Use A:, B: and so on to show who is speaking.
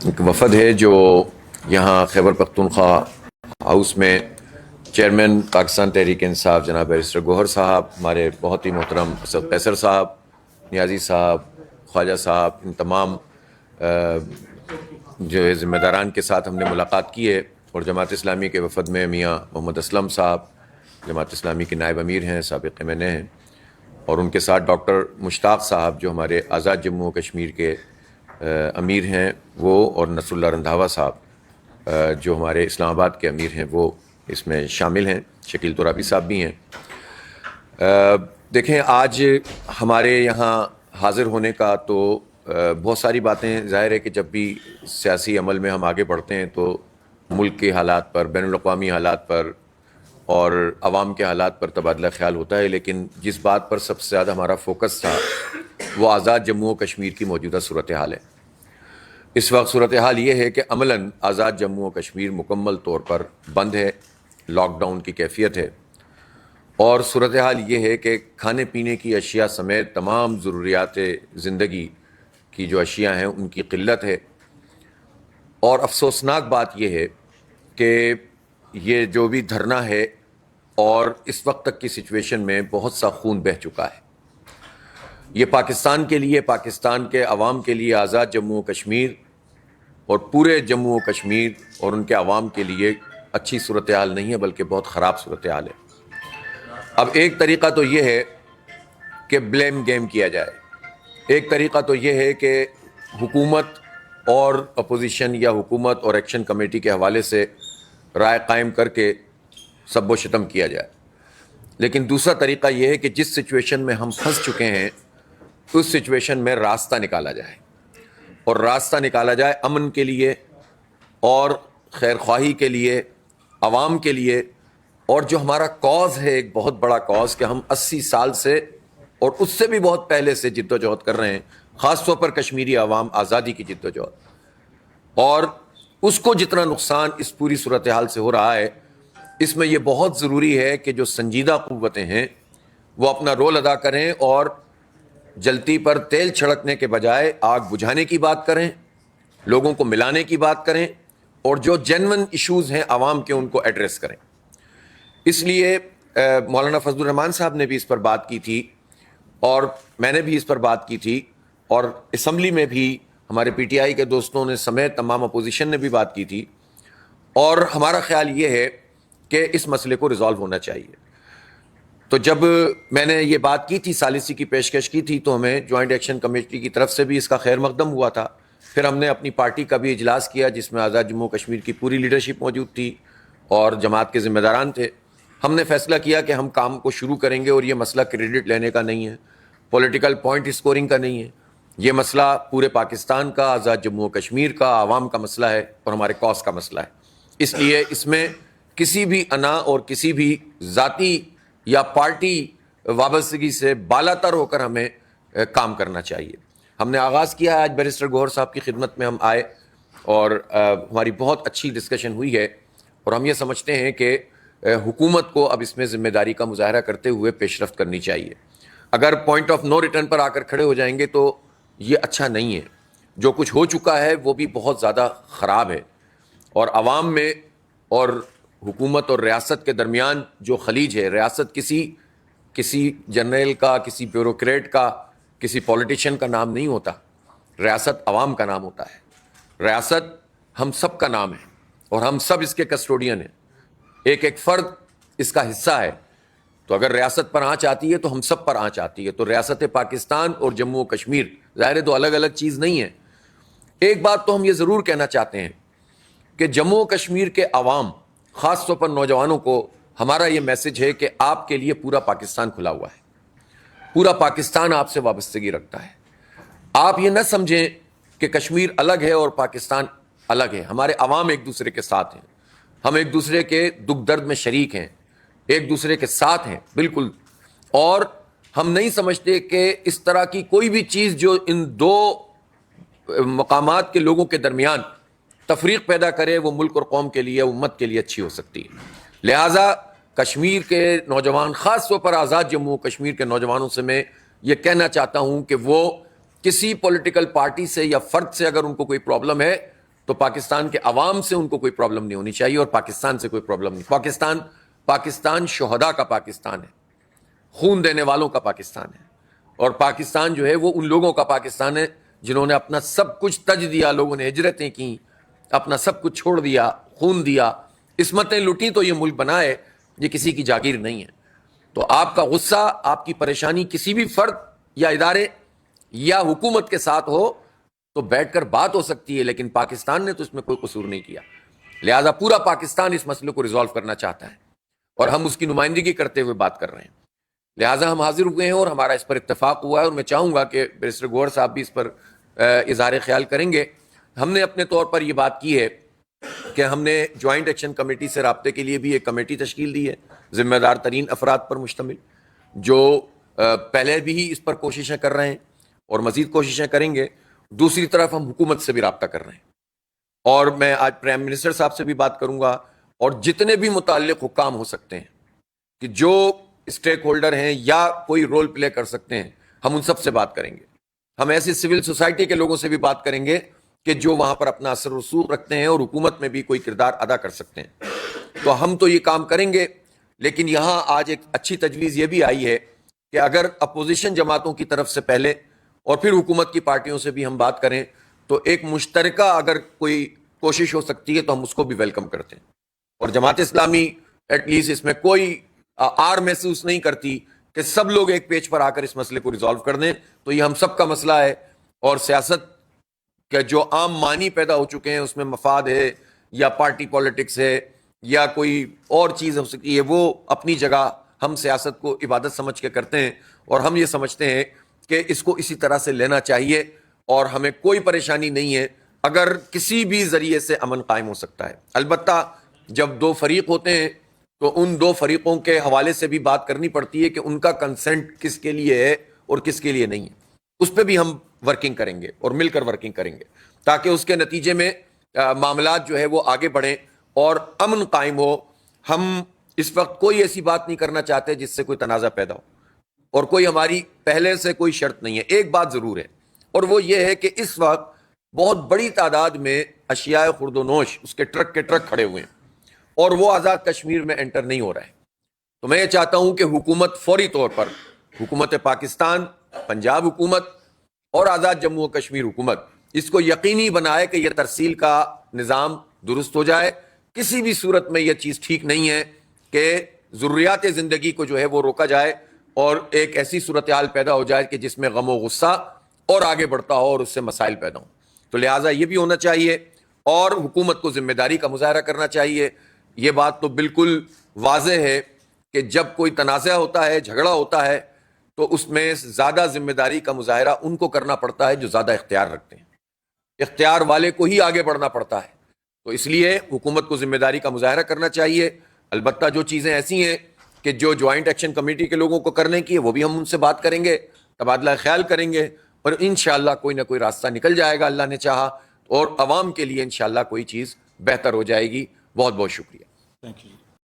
A: ایک وفد ہے جو یہاں خیبر پختونخوا ہاؤس میں چیئرمین پاکستان تحریک انصاف جناب بیرسٹر گوہر صاحب، ہمارے بہت ہی محترم اسد قیصر صاحب، نیازی صاحب، خواجہ صاحب، ان تمام جو ذمہ داران کے ساتھ ہم نے ملاقات کی ہے، اور جماعت اسلامی کے وفد میں میاں محمد اسلم صاحب جماعت اسلامی کے نائب امیر ہیں، سابق MNA ہیں، اور ان کے ساتھ ڈاکٹر مشتاق صاحب جو ہمارے آزاد جموں و کشمیر کے امیر ہیں وہ، اور نصر اللہ رندھاوا صاحب جو ہمارے اسلام آباد کے امیر ہیں وہ اس میں شامل ہیں، شکیل ترابی صاحب بھی ہیں۔ دیکھیں، آج ہمارے یہاں حاضر ہونے کا تو بہت ساری باتیں، ظاہر ہے کہ جب بھی سیاسی عمل میں ہم آگے بڑھتے ہیں تو ملک کے حالات پر، بین الاقوامی حالات پر اور عوام کے حالات پر تبادلہ خیال ہوتا ہے، لیکن جس بات پر سب سے زیادہ ہمارا فوکس تھا وہ آزاد جموں و کشمیر کی موجودہ صورتحال ہے۔ اس وقت صورتحال یہ ہے کہ عملاً آزاد جموں و کشمیر مکمل طور پر بند ہے، لاک ڈاؤن کی کیفیت ہے، اور صورتحال یہ ہے کہ کھانے پینے کی اشیاء سمیت تمام ضروریات زندگی کی جو اشیاء ہیں ان کی قلت ہے۔ اور افسوسناک بات یہ ہے کہ یہ جو بھی دھرنا ہے اور اس وقت تک کی سچویشن میں بہت سا خون بہہ چکا ہے۔ یہ پاکستان کے لیے، پاکستان کے عوام کے لیے آزاد جموں و کشمیر اور پورے جموں و کشمیر اور ان کے عوام کے لیے اچھی صورتحال نہیں ہے، بلکہ بہت خراب صورتحال ہے۔ اب ایک طریقہ تو یہ ہے کہ بلیم گیم کیا جائے، ایک طریقہ تو یہ ہے کہ حکومت اور اپوزیشن یا حکومت اور ایکشن کمیٹی کے حوالے سے رائے قائم کر کے سب و شتم کیا جائے، لیکن دوسرا طریقہ یہ ہے کہ جس سچویشن میں ہم پھنس چکے ہیں اس سچویشن میں راستہ نکالا جائے، اور راستہ نکالا جائے امن کے لیے اور خیر خواہی کے لیے، عوام کے لیے، اور جو ہمارا کاز ہے، ایک بہت بڑا کاز کہ ہم 80 سال سے اور اس سے بھی بہت پہلے سے جد و جہد کر رہے ہیں، خاص طور پر کشمیری عوام آزادی کی جد و جہد، اور اس کو جتنا نقصان اس پوری صورتحال سے ہو رہا ہے، اس میں یہ بہت ضروری ہے کہ جو سنجیدہ قوتیں ہیں وہ اپنا رول ادا کریں اور جلتی پر تیل چھڑکنے کے بجائے آگ بجھانے کی بات کریں، لوگوں کو ملانے کی بات کریں، اور جو جینون ایشوز ہیں عوام کے ان کو ایڈریس کریں۔ اس لیے مولانا فضل الرحمان صاحب نے بھی اس پر بات کی تھی، اور میں نے بھی اس پر بات کی تھی، اور اسمبلی میں بھی ہمارے PTI کے دوستوں نے سمیت تمام اپوزیشن نے بھی بات کی تھی، اور ہمارا خیال یہ ہے کہ اس مسئلے کو ریزالو ہونا چاہیے۔ تو جب میں نے یہ بات کی تھی، ثالثی کی پیشکش کی تھی، تو ہمیں جوائنٹ ایکشن کمیٹی کی طرف سے بھی اس کا خیر مقدم ہوا تھا۔ پھر ہم نے اپنی پارٹی کا بھی اجلاس کیا جس میں آزاد جموں کشمیر کی پوری لیڈرشپ موجود تھی اور جماعت کے ذمہ داران تھے۔ ہم نے فیصلہ کیا کہ ہم کام کو شروع کریں گے، اور یہ مسئلہ کریڈٹ لینے کا نہیں ہے، پولیٹیکل پوائنٹ اسکورنگ کا نہیں ہے، یہ مسئلہ پورے پاکستان کا، آزاد جموں و کشمیر کا، عوام کا مسئلہ ہے اور ہمارے کاز کا مسئلہ ہے۔ اس لیے اس میں کسی بھی انا اور کسی بھی ذاتی یا پارٹی وابستگی سے بالاتر ہو کر ہمیں کام کرنا چاہیے۔ ہم نے آغاز کیا ہے، آج بیرسٹر گوہر صاحب کی خدمت میں ہم آئے اور ہماری بہت اچھی ڈسکشن ہوئی ہے، اور ہم یہ سمجھتے ہیں کہ حکومت کو اب اس میں ذمہ داری کا مظاہرہ کرتے ہوئے پیش رفت کرنی چاہیے۔ اگر پوائنٹ آف نو ریٹرن پر آ کر کھڑے ہو جائیں گے تو یہ اچھا نہیں ہے۔ جو کچھ ہو چکا ہے وہ بھی بہت زیادہ خراب ہے، اور عوام میں اور حکومت اور ریاست کے درمیان جو خلیج ہے، ریاست کسی جنرل کا، کسی بیوروکریٹ کا، کسی پولیٹیشین کا نام نہیں ہوتا، ریاست عوام کا نام ہوتا ہے، ریاست ہم سب کا نام ہے اور ہم سب اس کے کسٹوڈین ہیں، ایک ایک فرد اس کا حصہ ہے۔ تو اگر ریاست پر آنچ آتی ہے تو ہم سب پر آنچ آتی ہے۔ تو ریاست پاکستان اور جموں و کشمیر ظاہر دو الگ الگ چیز نہیں ہے۔ ایک بات تو ہم یہ ضرور کہنا چاہتے ہیں کہ جموں و کشمیر کے عوام، خاص طور پر نوجوانوں کو ہمارا یہ میسج ہے کہ آپ کے لیے پورا پاکستان کھلا ہوا ہے، پورا پاکستان آپ سے وابستگی رکھتا ہے۔ آپ یہ نہ سمجھیں کہ کشمیر الگ ہے اور پاکستان الگ ہے، ہمارے عوام ایک دوسرے کے ساتھ ہیں، ہم ایک دوسرے کے دکھ درد میں شریک ہیں، ایک دوسرے کے ساتھ ہیں بالکل، اور ہم نہیں سمجھتے کہ اس طرح کی کوئی بھی چیز جو ان دو مقامات کے لوگوں کے درمیان تفریق پیدا کرے وہ ملک اور قوم کے لیے، امت کے لیے اچھی ہو سکتی ہے۔ لہٰذا کشمیر کے نوجوان، خاص طور پر آزاد جموں و کشمیر کے نوجوانوں سے میں یہ کہنا چاہتا ہوں کہ وہ کسی پولیٹیکل پارٹی سے یا فرد سے اگر ان کو کوئی پرابلم ہے تو پاکستان کے عوام سے ان کو کوئی پرابلم نہیں ہونی چاہیے، اور پاکستان سے کوئی پرابلم نہیں۔ پاکستان شہداء کا پاکستان ہے، خون دینے والوں کا پاکستان ہے، اور پاکستان جو ہے وہ ان لوگوں کا پاکستان ہے جنہوں نے اپنا سب کچھ تج دیا، لوگوں نے ہجرتیں کی، اپنا سب کچھ چھوڑ دیا، خون دیا، عصمتیں لوٹی تو یہ ملک بنا ہے، یہ کسی کی جاگیر نہیں ہے۔ تو آپ کا غصہ، آپ کی پریشانی کسی بھی فرد یا ادارے یا حکومت کے ساتھ ہو تو بیٹھ کر بات ہو سکتی ہے، لیکن پاکستان نے تو اس میں کوئی قصور نہیں کیا، لہذا پورا پاکستان اس مسئلے کو ریزالو کرنا چاہتا ہے اور ہم اس کی نمائندگی کرتے ہوئے بات کر رہے ہیں، لہٰذا ہم حاضر ہوئے ہیں اور ہمارا اس پر اتفاق ہوا ہے، اور میں چاہوں گا کہ بیرسٹر گوہر صاحب بھی اس پر اظہار خیال کریں گے۔ ہم نے اپنے طور پر یہ بات کی ہے کہ ہم نے جوائنٹ ایکشن کمیٹی سے رابطے کے لیے بھی ایک کمیٹی تشکیل دی ہے، ذمہ دار ترین افراد پر مشتمل، جو پہلے بھی اس پر کوششیں کر رہے ہیں اور مزید کوششیں کریں گے۔ دوسری طرف ہم حکومت سے بھی رابطہ کر رہے ہیں، اور میں آج پرائم منسٹر صاحب سے بھی بات کروں گا، اور جتنے بھی متعلق حکام ہو سکتے ہیں کہ جو اسٹیک ہولڈر ہیں یا کوئی رول پلے کر سکتے ہیں، ہم ان سب سے بات کریں گے۔ ہم ایسی سول سوسائٹی کے لوگوں سے بھی بات کریں گے کہ جو وہاں پر اپنا اثر و رسوخ رکھتے ہیں اور حکومت میں بھی کوئی کردار ادا کر سکتے ہیں۔ تو ہم تو یہ کام کریں گے، لیکن یہاں آج ایک اچھی تجویز یہ بھی آئی ہے کہ اگر اپوزیشن جماعتوں کی طرف سے پہلے اور پھر حکومت کی پارٹیوں سے بھی ہم بات کریں تو ایک مشترکہ اگر کوئی کوشش ہو سکتی ہے تو ہم اس کو بھی ویلکم کرتے ہیں، اور جماعت اسلامی ایٹ لیسٹ اس میں کوئی آر محسوس نہیں کرتی کہ سب لوگ ایک پیج پر آ کر اس مسئلے کو ریزالو کر دیں۔ تو یہ ہم سب کا مسئلہ ہے، اور سیاست کے جو عام معنی پیدا ہو چکے ہیں اس میں مفاد ہے یا پارٹی پولیٹکس ہے یا کوئی اور چیز ہو سکتی ہے، وہ اپنی جگہ ہم سیاست کو عبادت سمجھ کے کرتے ہیں، اور ہم یہ سمجھتے ہیں کہ اس کو اسی طرح سے لینا چاہیے، اور ہمیں کوئی پریشانی نہیں ہے اگر کسی بھی ذریعے سے امن قائم ہو سکتا ہے۔ البتہ جب دو فریق ہوتے ہیں تو ان دو فریقوں کے حوالے سے بھی بات کرنی پڑتی ہے کہ ان کا کنسنٹ کس کے لیے ہے اور کس کے لیے نہیں ہے، اس پہ بھی ہم ورکنگ کریں گے اور مل کر ورکنگ کریں گے، تاکہ اس کے نتیجے میں معاملات جو ہے وہ آگے بڑھیں اور امن قائم ہو۔ ہم اس وقت کوئی ایسی بات نہیں کرنا چاہتے جس سے کوئی تنازع پیدا ہو، اور کوئی ہماری پہلے سے کوئی شرط نہیں ہے۔ ایک بات ضرور ہے، اور وہ یہ ہے کہ اس وقت بہت بڑی تعداد میں اشیاء خرد و نوش اس کے ٹرک کھڑے ہوئے ہیں، اور وہ آزاد کشمیر میں انٹر نہیں ہو رہا ہے۔ تو میں یہ چاہتا ہوں کہ حکومت فوری طور پر، حکومت پاکستان، پنجاب حکومت اور آزاد جموں و کشمیر حکومت اس کو یقینی بنائے کہ یہ ترسیل کا نظام درست ہو جائے۔ کسی بھی صورت میں یہ چیز ٹھیک نہیں ہے کہ ضروریات زندگی کو جو ہے وہ روکا جائے اور ایک ایسی صورتحال پیدا ہو جائے کہ جس میں غم و غصہ اور آگے بڑھتا ہو اور اس سے مسائل پیدا ہوں۔ تو لہٰذا یہ بھی ہونا چاہیے، اور حکومت کو ذمہ داری کا مظاہرہ کرنا چاہیے۔ یہ بات تو بالکل واضح ہے کہ جب کوئی تنازع ہوتا ہے، جھگڑا ہوتا ہے، تو اس میں زیادہ ذمہ داری کا مظاہرہ ان کو کرنا پڑتا ہے جو زیادہ اختیار رکھتے ہیں، اختیار والے کو ہی آگے بڑھنا پڑتا ہے۔ تو اس لیے حکومت کو ذمہ داری کا مظاہرہ کرنا چاہیے۔ البتہ جو چیزیں ایسی ہیں کہ جو جوائنٹ ایکشن کمیٹی کے لوگوں کو کرنے کی ہے، وہ بھی ہم ان سے بات کریں گے، تبادلہ خیال کریں گے، اور انشاءاللہ کوئی نہ کوئی راستہ نکل جائے گا اللہ نے چاہا، اور عوام کے لیے انشاءاللہ کوئی چیز بہتر ہو جائے گی۔ بہت بہت شکریہ۔
B: Thank you.